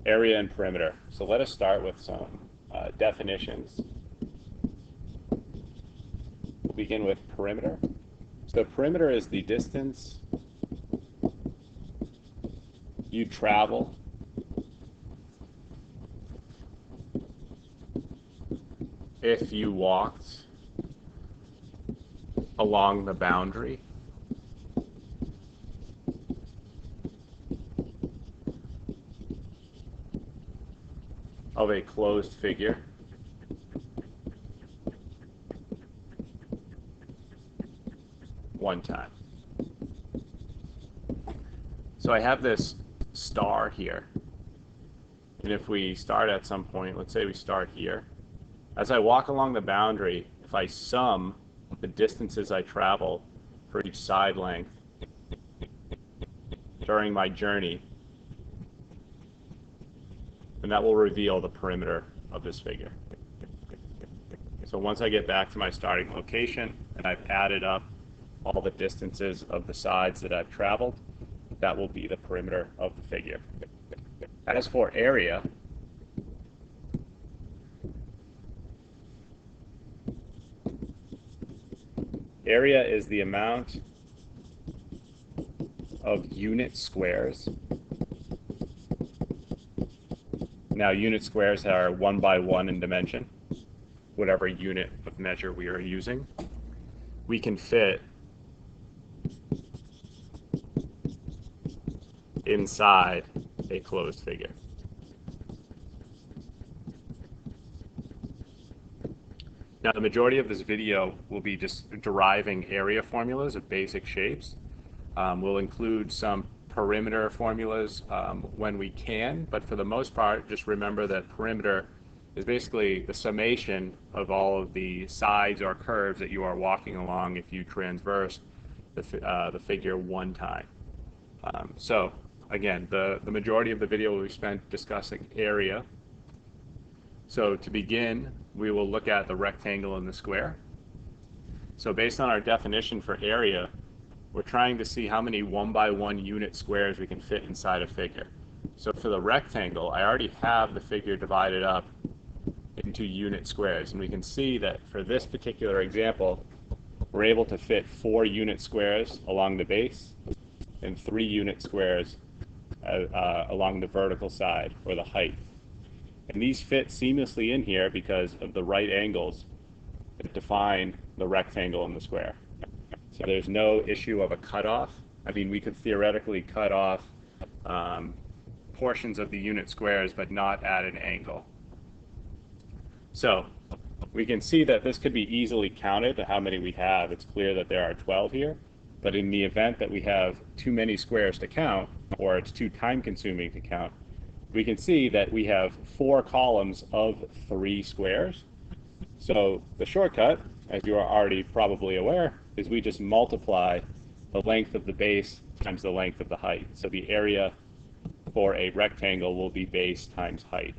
area and perimeter. So let us start with some definitions. We'll begin with perimeter. So perimeter is the distance you travel if you walked along the boundary of a closed figure one time. So I have this star here, and if we start at some point, let's say we start here, as I walk along the boundary, if I sum the distances I travel for each side length during my journey, then that will reveal the perimeter of this figure. So once I get back to my starting location and I've added up all the distances of the sides that I've traveled, that will be the perimeter of the figure. As for area, area is the amount of unit squares. Now, unit squares are 1 by 1 in dimension, whatever unit of measure we are using. We can fit inside a closed figure. Now, the majority of this video will be just deriving area formulas of basic shapes. We'll include some perimeter formulas when we can, but for the most part, just remember that perimeter is basically the summation of all of the sides or curves that you are walking along if you transverse the figure one time. So again, the majority of the video will be spent discussing area. So to begin, we will look at the rectangle and the square. So based on our definition for area, we're trying to see how many 1 by 1 unit squares we can fit inside a figure. So for the rectangle, I already have the figure divided up into unit squares, and we can see that for this particular example, we're able to fit 4 unit squares along the base and 3 unit squares along the vertical side, or the height. And these fit seamlessly in here because of the right angles that define the rectangle and the square. So there's no issue of a cutoff. I mean, we could theoretically cut off portions of the unit squares, but not at an angle. So we can see that this could be easily counted to how many we have. It's clear that there are 12 here, but in the event that we have too many squares to count, or it's too time consuming to count, we can see that we have 4 columns of 3 squares. So the shortcut, as you are already probably aware, is we just multiply the length of the base times the length of the height. So the area for a rectangle will be base times height.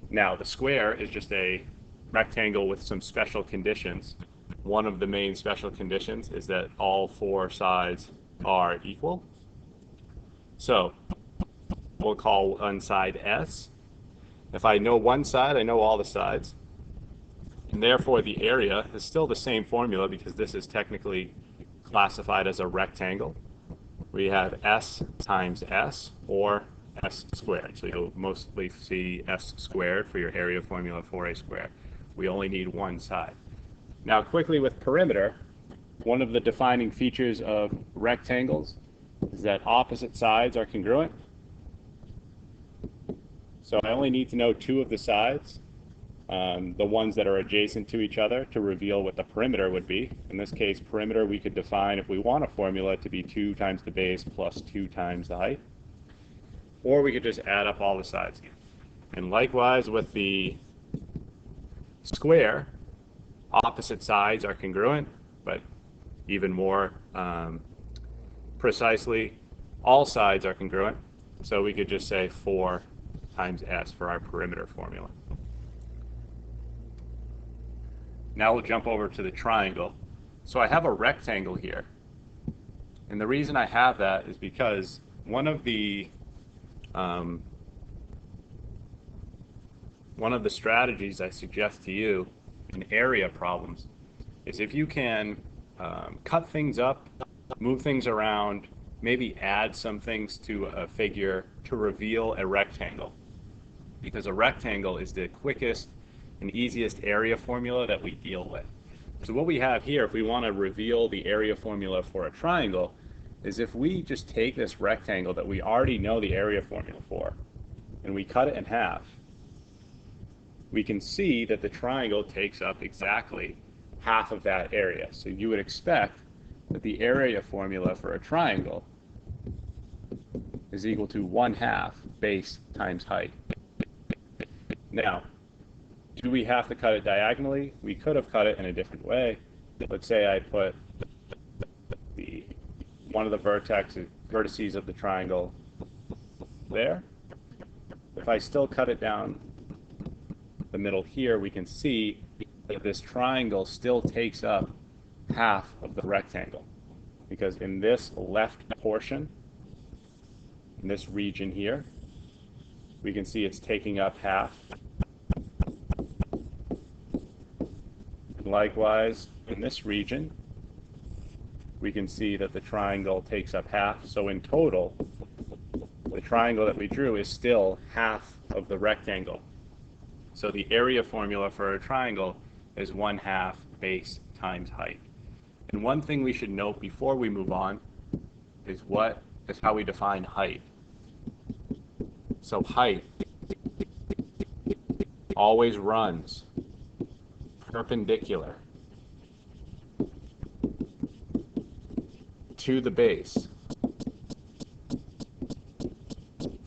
Now, the square is just a rectangle with some special conditions. One of the main special conditions is that all 4 sides are equal. So we'll call one side S. If I know one side, I know all the sides. And therefore, the area is still the same formula because this is technically classified as a rectangle. We have S times S, or S squared. So you'll mostly see S squared for your area formula for a square. We only need one side. Now, quickly with perimeter, one of the defining features of rectangles is that opposite sides are congruent. So I only need to know 2 of the sides, the ones that are adjacent to each other, to reveal what the perimeter would be. In this case, perimeter we could define, if we want a formula, to be 2 times the base plus 2 times the height. Or we could just add up all the sides. And likewise with the square, opposite sides are congruent, but even more precisely, all sides are congruent. So we could just say 4 times S for our perimeter formula. Now we'll jump over to the triangle. So I have a rectangle here. And the reason I have that is because one of the one of the strategies I suggest to you in area problems is if you can cut things up, move things around, maybe add some things to a figure to reveal a rectangle. Because a rectangle is the quickest and easiest area formula that we deal with. So what we have here, if we want to reveal the area formula for a triangle, is if we just take this rectangle that we already know the area formula for, and we cut it in half, we can see that the triangle takes up exactly half of that area. So you would expect that the area formula for a triangle is equal to 1/2 base times height. Now, do we have to cut it diagonally? We could have cut it in a different way. Let's say I put one of the vertices of the triangle there. If I still cut it down the middle here, we can see that this triangle still takes up half of the rectangle. Because in this left portion, in this region here, we can see it's taking up half. Likewise, in this region, we can see that the triangle takes up half. So in total, the triangle that we drew is still half of the rectangle. So the area formula for a triangle is 1/2 base times height. And one thing we should note before we move on is how we define height. So height always runs perpendicular to the base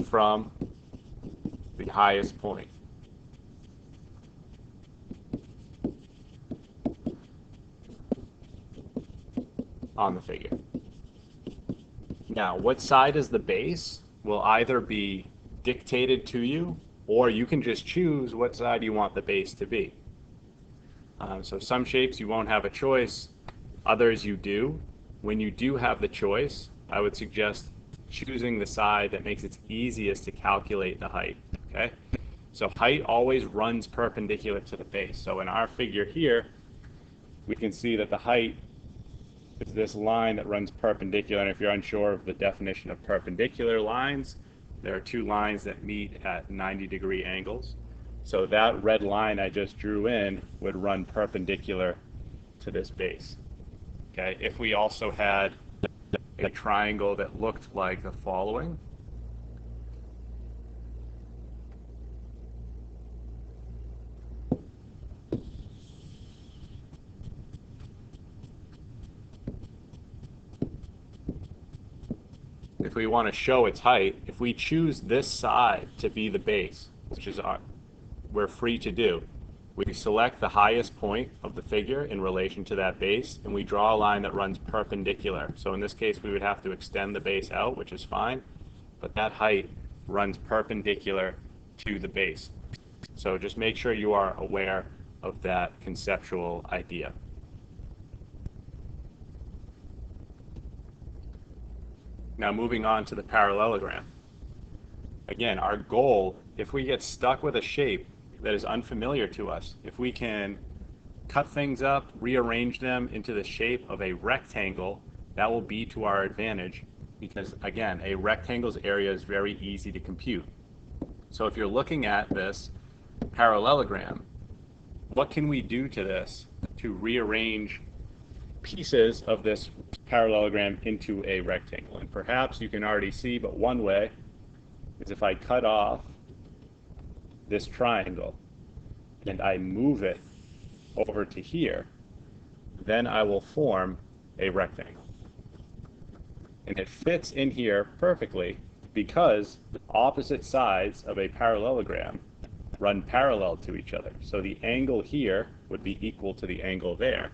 from the highest point. On the figure. Now, what side is the base will either be dictated to you, or you can just choose what side you want the base to be. So some shapes you won't have a choice, others you do. When you do have the choice, I would suggest choosing the side that makes it easiest to calculate the height. Okay? So height always runs perpendicular to the base. So in our figure here, we can see that the height is this line that runs perpendicular. And if you're unsure of the definition of perpendicular lines, there are two lines that meet at 90-degree angles. So that red line I just drew in would run perpendicular to this base. Okay, if we also had a triangle that looked like the following. If we want to show its height, if we choose this side to be the base, which is we're free to do, we select the highest point of the figure in relation to that base, and we draw a line that runs perpendicular. So in this case, we would have to extend the base out, which is fine, but that height runs perpendicular to the base. So just make sure you are aware of that conceptual idea. Now moving on to the parallelogram. Again, our goal, if we get stuck with a shape that is unfamiliar to us, if we can cut things up, rearrange them into the shape of a rectangle, that will be to our advantage because, again, a rectangle's area is very easy to compute. So if you're looking at this parallelogram, what can we do to this to rearrange pieces of this parallelogram into a rectangle? And perhaps you can already see, but one way is if I cut off this triangle and I move it over to here, then I will form a rectangle. And it fits in here perfectly because opposite sides of a parallelogram run parallel to each other. So the angle here would be equal to the angle there,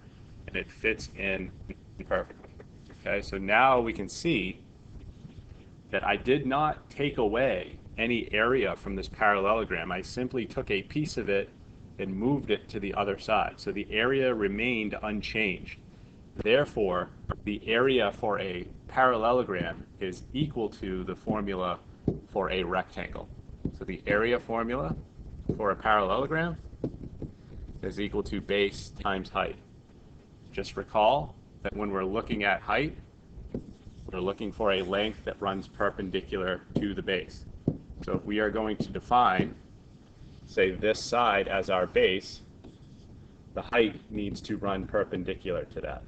and it fits in perfectly. Okay, so now we can see that I did not take away any area from this parallelogram. I simply took a piece of it and moved it to the other side. So the area remained unchanged. Therefore, the area for a parallelogram is equal to the formula for a rectangle. So the area formula for a parallelogram is equal to base times height. Just recall that when we're looking at height, we're looking for a length that runs perpendicular to the base. So if we are going to define, say, this side as our base, the height needs to run perpendicular to that.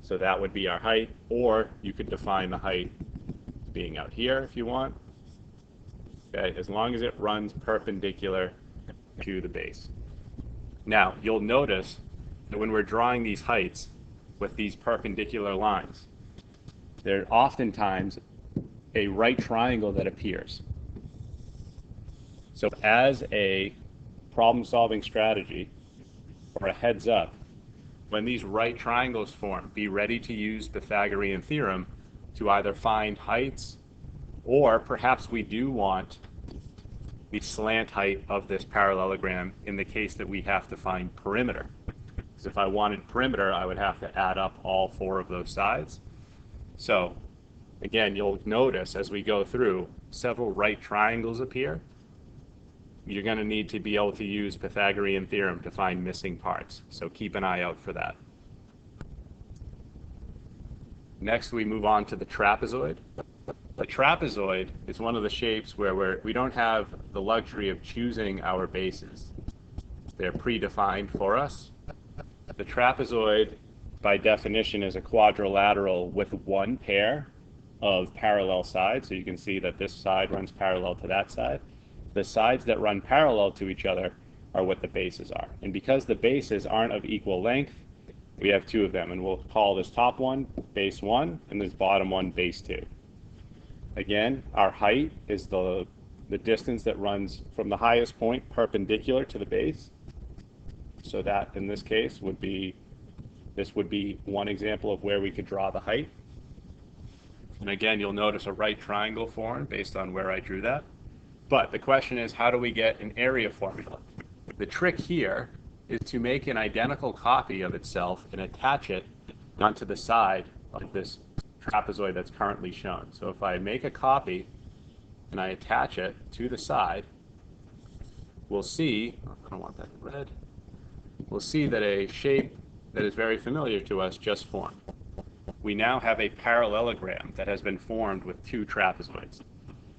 So that would be our height, or you could define the height being out here if you want. Okay, as long as it runs perpendicular to the base. Now, you'll notice that when we're drawing these heights with these perpendicular lines, there's oftentimes a right triangle that appears. So as a problem-solving strategy, or a heads up, when these right triangles form, be ready to use Pythagorean theorem to either find heights, or perhaps we do want the slant height of this parallelogram in the case that we have to find perimeter. Because if I wanted perimeter, I would have to add up all four of those sides. So again, you'll notice as we go through, several right triangles appear. You're going to need to be able to use Pythagorean theorem to find missing parts. So keep an eye out for that. Next, we move on to the trapezoid. The trapezoid is one of the shapes where we don't have the luxury of choosing our bases. They're predefined for us. The trapezoid, by definition, is a quadrilateral with one pair of parallel sides. So you can see that this side runs parallel to that side. The sides that run parallel to each other are what the bases are. And because the bases aren't of equal length, we have two of them. And we'll call this top one base 1 and this bottom one base 2. Again, our height is the distance that runs from the highest point perpendicular to the base. So that, in this case, this would be one example of where we could draw the height. And again, you'll notice a right triangle formed based on where I drew that. But the question is, how do we get an area formula? The trick here is to make an identical copy of itself and attach it onto the side of this trapezoid that's currently shown. So if I make a copy and I attach it to the side, we'll see, I don't want that in red, we'll see that a shape that is very familiar to us just formed. We now have a parallelogram that has been formed with two trapezoids.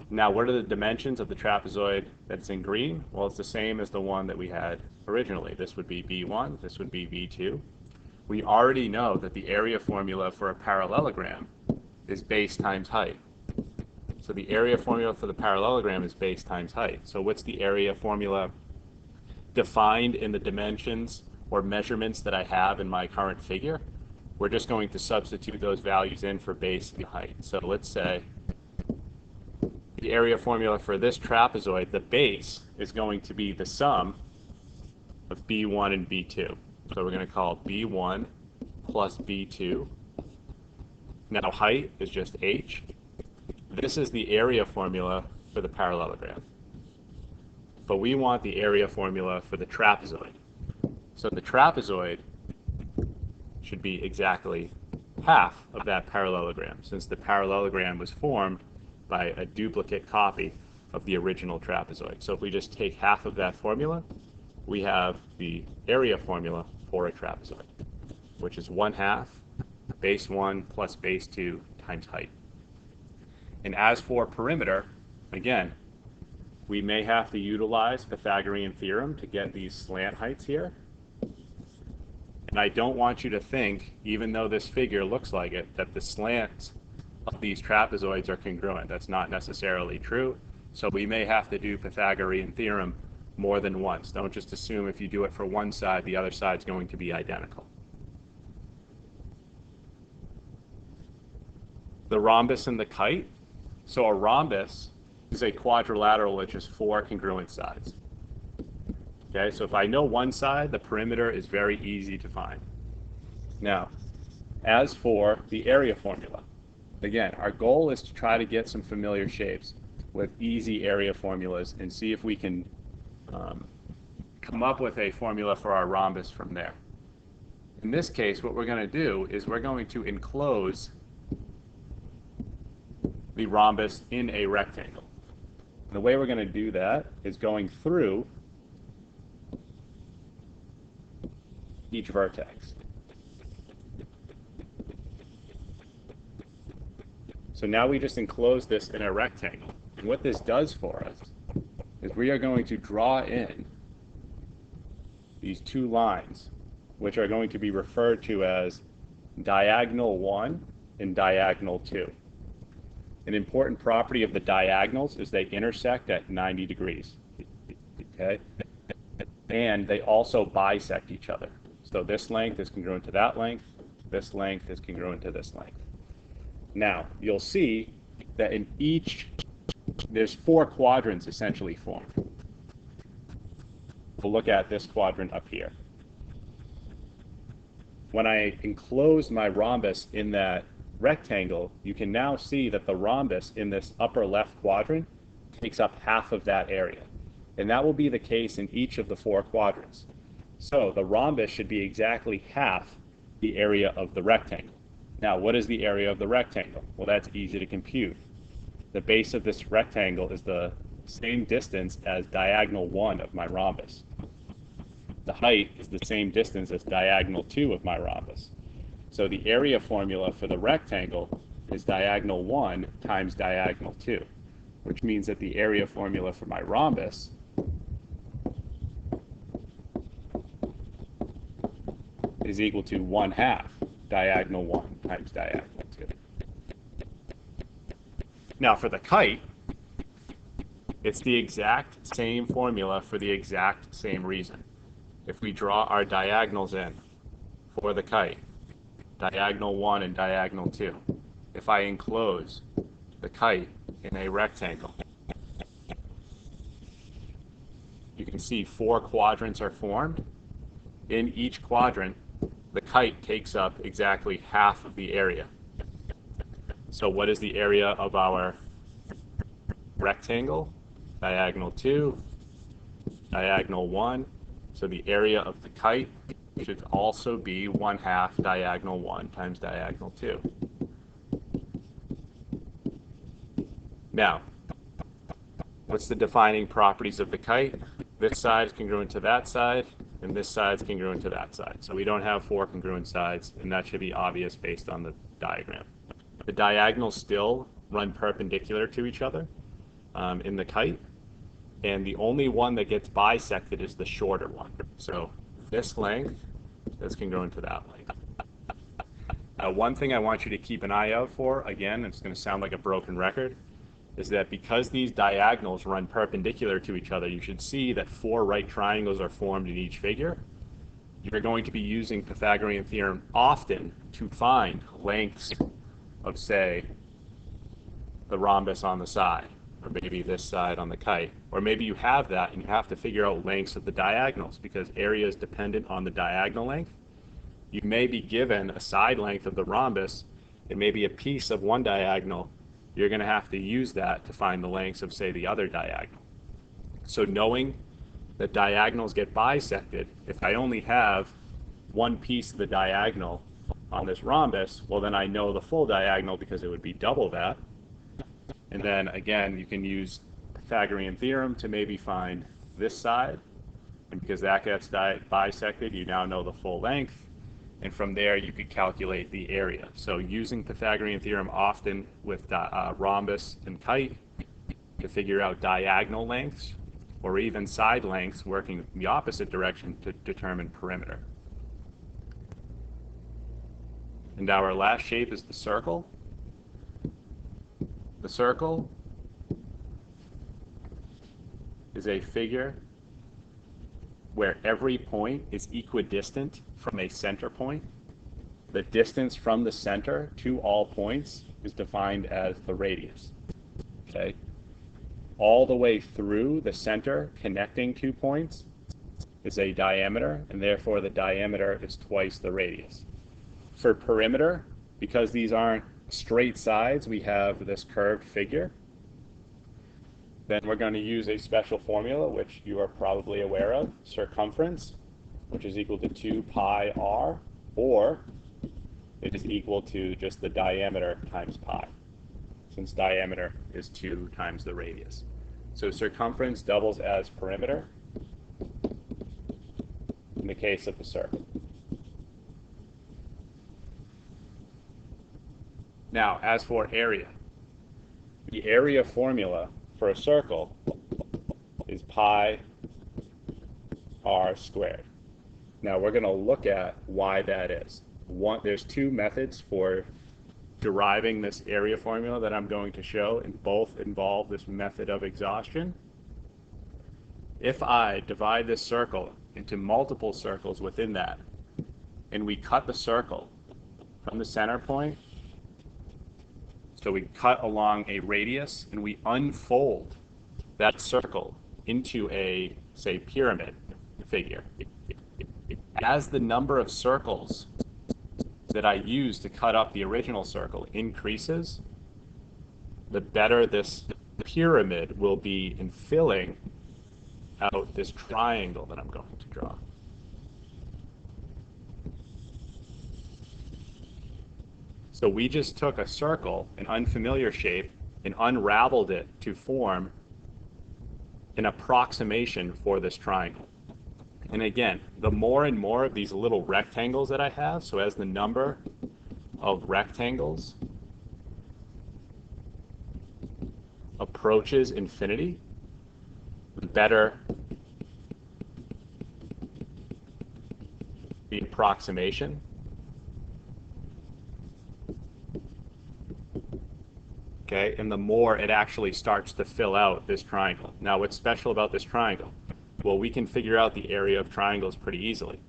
Now, what are the dimensions of the trapezoid that's in green? Well, it's the same as the one that we had originally. This would be B1, this would be B2. We already know that the area formula for a parallelogram is base times height. So the area formula for the parallelogram is base times height. So what's the area formula defined in the dimensions or measurements that I have in my current figure? We're just going to substitute those values in for base and height. So let's say the area formula for this trapezoid, the base, is going to be the sum of B1 and B2. So we're going to call B1 plus B2. Now height is just H. This is the area formula for the parallelogram. But we want the area formula for the trapezoid. So the trapezoid should be exactly half of that parallelogram, since the parallelogram was formed by a duplicate copy of the original trapezoid. So if we just take half of that formula, we have the area formula for a trapezoid, which is 1/2 base 1 plus base 2 times height. And as for perimeter, again, we may have to utilize Pythagorean theorem to get these slant heights here. And I don't want you to think, even though this figure looks like it, that the slants of these trapezoids are congruent. That's not necessarily true. So we may have to do Pythagorean theorem more than once. Don't just assume if you do it for one side, the other side's going to be identical. The rhombus and the kite. So a rhombus is a quadrilateral with just 4 congruent sides. Okay, so if I know one side, the perimeter is very easy to find. Now, as for the area formula, again, our goal is to try to get some familiar shapes with easy area formulas and see if we can come up with a formula for our rhombus from there. In this case, what we're going to do is we're going to enclose the rhombus in a rectangle. The way we're going to do that is going through each vertex. So now we just enclose this in a rectangle. And what this does for us is we are going to draw in these two lines, which are going to be referred to as diagonal 1 and diagonal 2. An important property of the diagonals is they intersect at 90 degrees. Okay? And they also bisect each other. So this length is congruent to that length, this length is congruent to this length. Now, you'll see that in each, there's 4 quadrants essentially formed. We'll look at this quadrant up here. When I enclose my rhombus in that rectangle, you can now see that the rhombus in this upper left quadrant takes up half of that area. And that will be the case in each of the 4 quadrants. So the rhombus should be exactly half the area of the rectangle. Now, what is the area of the rectangle? Well, that's easy to compute. The base of this rectangle is the same distance as diagonal 1 of my rhombus. The height is the same distance as diagonal 2 of my rhombus. So the area formula for the rectangle is diagonal 1 times diagonal 2, which means that the area formula for my rhombus is equal to 1/2 diagonal 1 times diagonal 2. Now for the kite, it's the exact same formula for the exact same reason. If we draw our diagonals in for the kite, diagonal 1 and diagonal 2, if I enclose the kite in a rectangle, you can see 4 quadrants are formed. In each quadrant, the kite takes up exactly half of the area. So what is the area of our rectangle? Diagonal 2, diagonal 1. So the area of the kite should also be 1/2 diagonal 1 times diagonal 2. Now, what's the defining properties of the kite? This side is congruent to that side, and this side is congruent to that side. So we don't have 4 congruent sides, and that should be obvious based on the diagram. The diagonals still run perpendicular to each other in the kite, and the only one that gets bisected is the shorter one. So this length is congruent to that length. One thing I want you to keep an eye out for, again, it's going to sound like a broken record, is that because these diagonals run perpendicular to each other, you should see that 4 right triangles are formed in each figure. You're going to be using Pythagorean theorem often to find lengths of, say, the rhombus on the side, or maybe this side on the kite. Or maybe you have that and you have to figure out lengths of the diagonals because area is dependent on the diagonal length. You may be given a side length of the rhombus and maybe a piece of one diagonal. You're going to have to use that to find the lengths of, say, the other diagonal. So knowing that diagonals get bisected, if I only have one piece of the diagonal on this rhombus, well, then I know the full diagonal because it would be double that. And then, again, you can use Pythagorean theorem to maybe find this side. And because that gets bisected, you now know the full length. And from there, you could calculate the area. So using Pythagorean theorem often with rhombus and kite to figure out diagonal lengths, or even side lengths working in the opposite direction to determine perimeter. And our last shape is the circle. The circle is a figure where every point is equidistant from a center point. The distance from the center to all points is defined as the radius. Okay? All the way through the center connecting 2 points is a diameter, and therefore the diameter is twice the radius. For perimeter, because these aren't straight sides, we have this curved figure. Then we're going to use a special formula, which you are probably aware of, circumference, which is equal to 2 pi r, or it is equal to just the diameter times pi, since diameter is 2 times the radius. So circumference doubles as perimeter in the case of the circle. Now, as for area, the area formula for a circle is pi r squared. Now, we're going to look at why that is. There's two methods for deriving this area formula that I'm going to show, and both involve this method of exhaustion. If I divide this circle into multiple circles within that, and we cut the circle from the center point, so we cut along a radius and we unfold that circle into a, say, pyramid figure, as the number of circles that I use to cut up the original circle increases, the better this pyramid will be in filling out this triangle that I'm going to draw. So we just took a circle, an unfamiliar shape, and unraveled it to form an approximation for this triangle. And again, the more and more of these little rectangles that I have, so as the number of rectangles approaches infinity, the better the approximation. Okay, and the more it actually starts to fill out this triangle. Now, what's special about this triangle? Well, we can figure out the area of triangles pretty easily.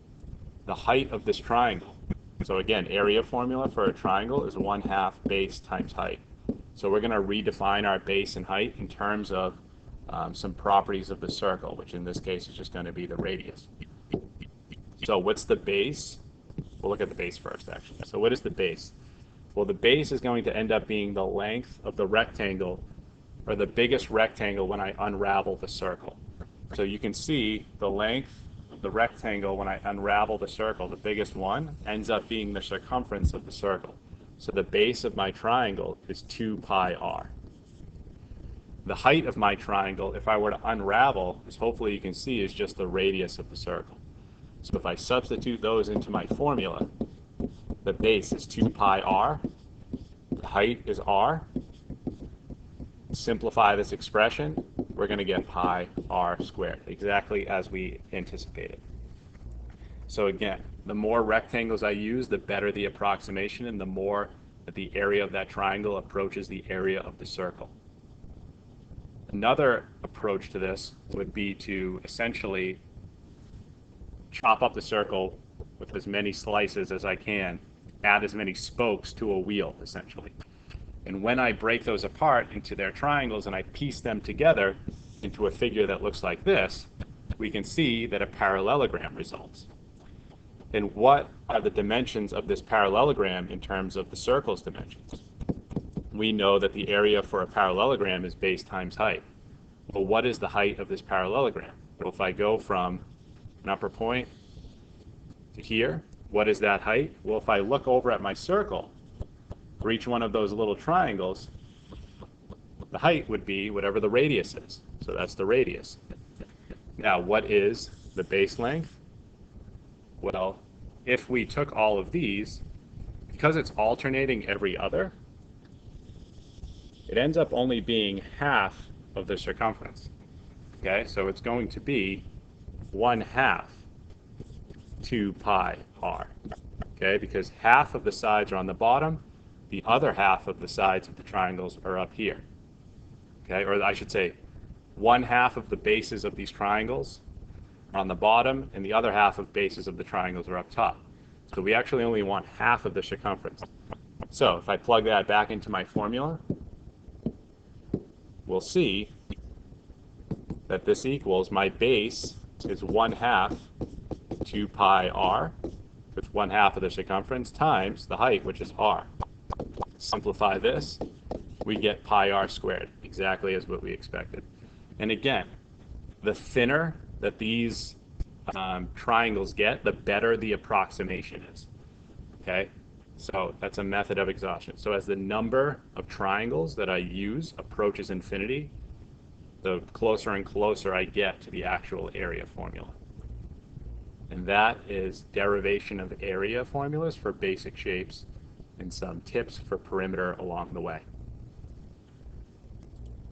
The height of this triangle. So again, area formula for a triangle is 1/2 base times height. So we're going to redefine our base and height in terms of some properties of the circle, which in this case is just going to be the radius. So what's the base? We'll look at the base first, actually. So what is the base? Well, the base is going to end up being the length of the rectangle, or the biggest rectangle when I unravel the circle. So you can see the length of the rectangle when I unravel the circle, the biggest one, ends up being the circumference of the circle. So the base of my triangle is 2 pi r. The height of my triangle, if I were to unravel, as hopefully you can see, is just the radius of the circle. So if I substitute those into my formula, the base is 2 pi r, the height is r. Simplify this expression, we're going to get pi r squared, exactly as we anticipated. So again, the more rectangles I use, the better the approximation, and the more that the area of that triangle approaches the area of the circle. Another approach to this would be to essentially chop up the circle with as many slices as I can, add as many spokes to a wheel, essentially. And when I break those apart into their triangles and I piece them together into a figure that looks like this, we can see that a parallelogram results. And what are the dimensions of this parallelogram in terms of the circle's dimensions? We know that the area for a parallelogram is base times height. Well, what is the height of this parallelogram? Well, if I go from an upper point to here, what is that height? Well, if I look over at my circle, for each one of those little triangles, the height would be whatever the radius is. So that's the radius. Now, what is the base length? Well, if we took all of these, because it's alternating every other, it ends up only being half of the circumference. Okay, so it's going to be 1/2 2 pi r. Okay, because half of the sides are on the bottom, the other half of the sides of the triangles are up here. Okay, or I should say 1/2 of the bases of these triangles are on the bottom, and the other half of bases of the triangles are up top. So we actually only want half of the circumference. So if I plug that back into my formula, we'll see that this equals my base is 1/2 2 pi r, with 1/2 of the circumference, times the height, which is r. Simplify this, we get pi r squared, exactly as what we expected. And again, the thinner that these triangles get, the better the approximation is. Okay, so that's a method of exhaustion. So as the number of triangles that I use approaches infinity, the closer and closer I get to the actual area formula. And that is derivation of area formulas for basic shapes and some tips for perimeter along the way.